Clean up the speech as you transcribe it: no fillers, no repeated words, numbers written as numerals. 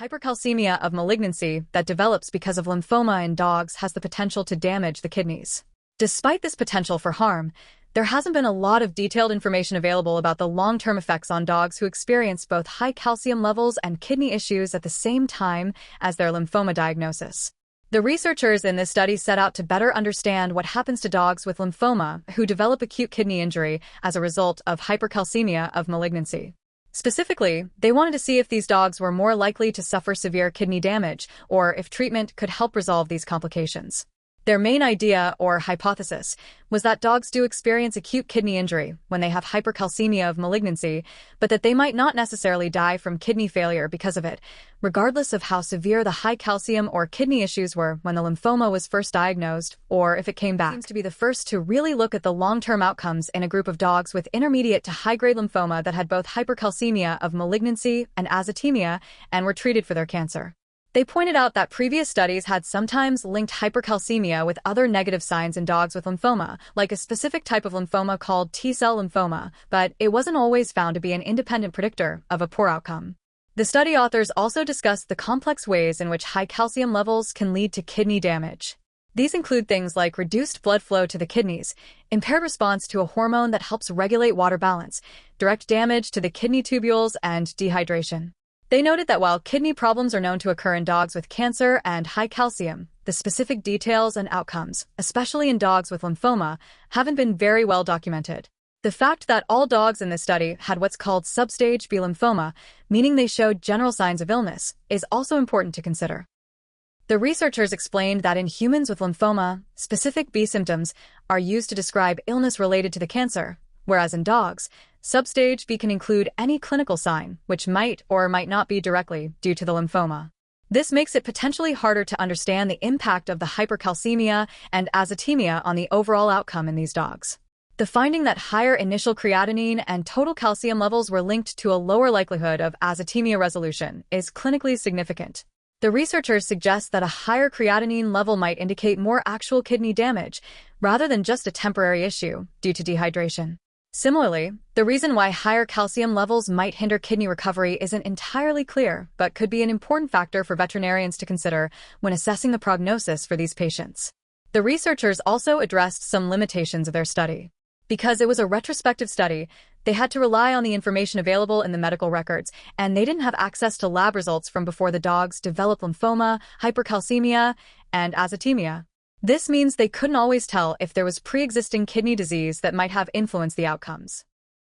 Hypercalcemia of malignancy that develops because of lymphoma in dogs has the potential to damage the kidneys. Despite this potential for harm, there hasn't been a lot of detailed information available about the long-term effects on dogs who experience both high calcium levels and kidney issues at the same time as their lymphoma diagnosis. The researchers in this study set out to better understand what happens to dogs with lymphoma who develop acute kidney injury as a result of hypercalcemia of malignancy. Specifically, they wanted to see if these dogs were more likely to suffer severe kidney damage or if treatment could help resolve these complications. Their main idea, or hypothesis, was that dogs do experience acute kidney injury when they have hypercalcemia of malignancy, but that they might not necessarily die from kidney failure because of it, regardless of how severe the high calcium or kidney issues were when the lymphoma was first diagnosed, or if it came back. It seems to be the first to really look at the long-term outcomes in a group of dogs with intermediate to high-grade lymphoma that had both hypercalcemia of malignancy and azotemia and were treated for their cancer. They pointed out that previous studies had sometimes linked hypercalcemia with other negative signs in dogs with lymphoma, like a specific type of lymphoma called T-cell lymphoma, but it wasn't always found to be an independent predictor of a poor outcome. The study authors also discussed the complex ways in which high calcium levels can lead to kidney damage. These include things like reduced blood flow to the kidneys, impaired response to a hormone that helps regulate water balance, direct damage to the kidney tubules, and dehydration. They noted that while kidney problems are known to occur in dogs with cancer and high calcium, the specific details and outcomes, especially in dogs with lymphoma, haven't been very well documented. The fact that all dogs in this study had what's called substage B lymphoma, meaning they showed general signs of illness, is also important to consider. The researchers explained that in humans with lymphoma, specific B symptoms are used to describe illness related to the cancer, whereas in dogs, substage B can include any clinical sign, which might or might not be directly due to the lymphoma. This makes it potentially harder to understand the impact of the hypercalcemia and azotemia on the overall outcome in these dogs. The finding that higher initial creatinine and total calcium levels were linked to a lower likelihood of azotemia resolution is clinically significant. The researchers suggest that a higher creatinine level might indicate more actual kidney damage, rather than just a temporary issue due to dehydration. Similarly, the reason why higher calcium levels might hinder kidney recovery isn't entirely clear, but could be an important factor for veterinarians to consider when assessing the prognosis for these patients. The researchers also addressed some limitations of their study. Because it was a retrospective study, they had to rely on the information available in the medical records, and they didn't have access to lab results from before the dogs developed lymphoma, hypercalcemia, and azotemia. This means they couldn't always tell if there was pre-existing kidney disease that might have influenced the outcomes.